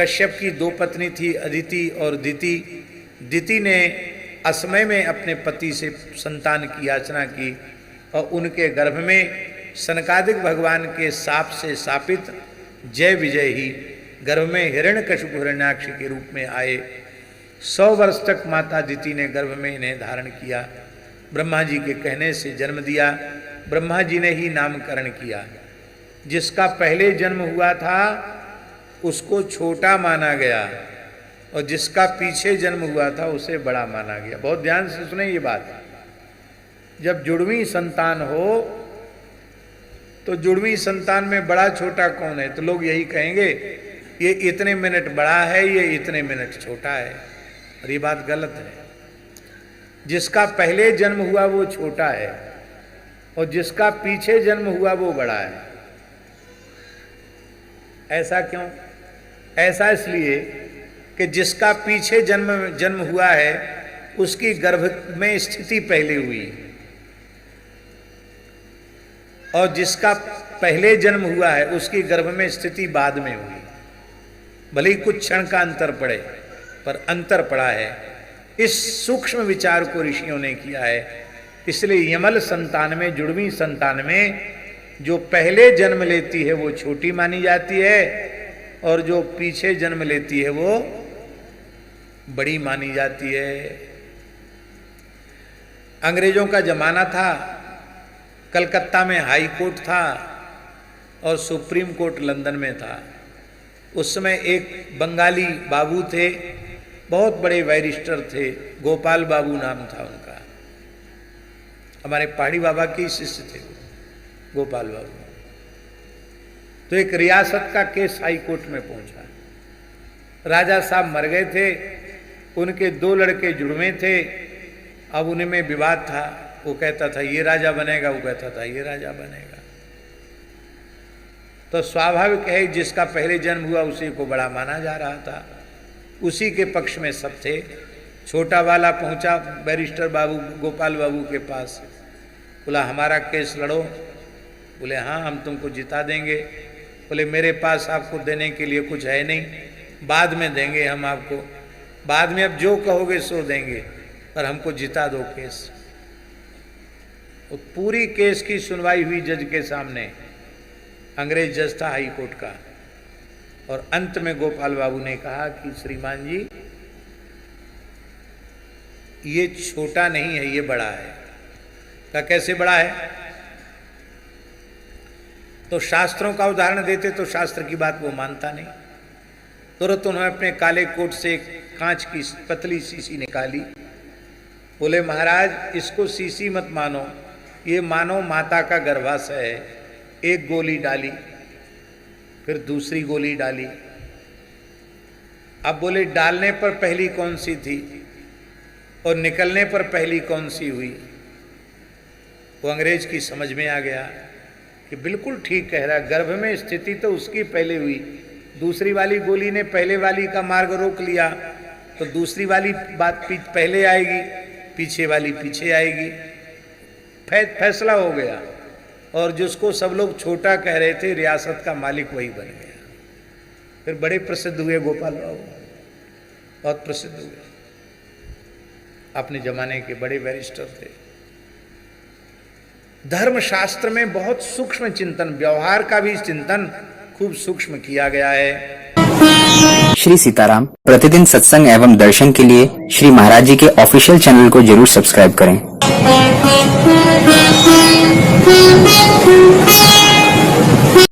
कश्यप की दो पत्नी थी, अदिति और दिति। दिति ने असमय में अपने पति से संतान की याचना की और उनके गर्भ में सनकादिक भगवान के साप से शापित जय विजय ही गर्भ में हिरण्यकशिपु हिरण्याक्ष के रूप में आए। 100 वर्ष तक माता दिति ने गर्भ में इन्हें धारण किया। ब्रह्मा जी के कहने से जन्म दिया। ब्रह्मा जी ने ही नामकरण किया। जिसका पहले जन्म हुआ था उसको छोटा माना गया और जिसका पीछे जन्म हुआ था उसे बड़ा माना गया। बहुत ध्यान से सुने ये बात। जब जुड़वी संतान हो तो जुड़वी संतान में बड़ा छोटा कौन है? तो लोग यही कहेंगे ये इतने मिनट बड़ा है, ये इतने मिनट छोटा है, और ये बात गलत है। जिसका पहले जन्म हुआ वो छोटा है और जिसका पीछे जन्म हुआ वो बड़ा है। ऐसा क्यों? ऐसा इसलिए कि जिसका पीछे जन्म हुआ है उसकी गर्भ में स्थिति पहले हुई और जिसका पहले जन्म हुआ है उसकी गर्भ में स्थिति बाद में हुई। भले ही कुछ क्षण का अंतर पड़े पर अंतर पड़ा है। इस सूक्ष्म विचार को ऋषियों ने किया है। इसलिए यमल संतान में, जुड़वी संतान में जो पहले जन्म लेती है वो छोटी मानी जाती है और जो पीछे जन्म लेती है वो बड़ी मानी जाती है। अंग्रेजों का जमाना था, कलकत्ता में हाई कोर्ट था और सुप्रीम कोर्ट लंदन में था। उस समय एक बंगाली बाबू थे, बहुत बड़े बैरिस्टर थे, गोपाल बाबू नाम था उनका। हमारे पहाड़ी बाबा के शिष्य थे गोपाल बाबू। तो एक रियासत का केस हाई कोर्ट में पहुंचा। राजा साहब मर गए थे, उनके 2 लड़के जुड़वे थे। अब उनमें विवाद था। वो कहता था ये राजा बनेगा, वो कहता था ये राजा बनेगा। तो स्वाभाविक है जिसका पहले जन्म हुआ उसी को बड़ा माना जा रहा था। उसी के पक्ष में सब थे। छोटा वाला पहुंचा बैरिस्टर बाबू गोपाल बाबू के पास, बोला हमारा केस लड़ो। बोले हाँ हम तुमको जिता देंगे। बोले मेरे पास आपको देने के लिए कुछ है नहीं, बाद में देंगे हम आपको, बाद में अब जो कहोगे सो देंगे, पर हमको जिता दो केस। तो पूरी केस की सुनवाई हुई जज के सामने। अंग्रेज जज था हाई कोर्ट का। और अंत में गोपाल बाबू ने कहा कि श्रीमान जी ये छोटा नहीं है, ये बड़ा है। क्या कैसे बड़ा है? तो शास्त्रों का उदाहरण देते तो शास्त्र की बात वो मानता नहीं। तुरंत उन्होंने अपने काले कोट से एक कांच की पतली शीशी निकाली। बोले महाराज इसको शीशी मत मानो, ये मानो माता का गर्भाशय है। एक गोली डाली, फिर दूसरी गोली डाली। अब बोले डालने पर पहली कौन सी थी और निकलने पर पहली कौन सी हुई? वो अंग्रेज की समझ में आ गया कि बिल्कुल ठीक कह रहा है। गर्भ में स्थिति तो उसकी पहले हुई, दूसरी वाली गोली ने पहले वाली का मार्ग रोक लिया, तो दूसरी वाली बात पहले आएगी, पीछे वाली पीछे आएगी। फैसला हो गया। और जिसको सब लोग छोटा कह रहे थे, रियासत का मालिक वही बन गया। फिर बड़े प्रसिद्ध हुए गोपाल बाबू, बहुत प्रसिद्ध हुए। अपने जमाने के बड़े बैरिस्टर थे। धर्मशास्त्र में बहुत सूक्ष्म चिंतन, व्यवहार का भी चिंतन खूब सूक्ष्म किया गया है। श्री सीताराम प्रतिदिन सत्संग एवं दर्शन के लिए श्री महाराज जी के ऑफिशियल चैनल को जरूर सब्सक्राइब करें।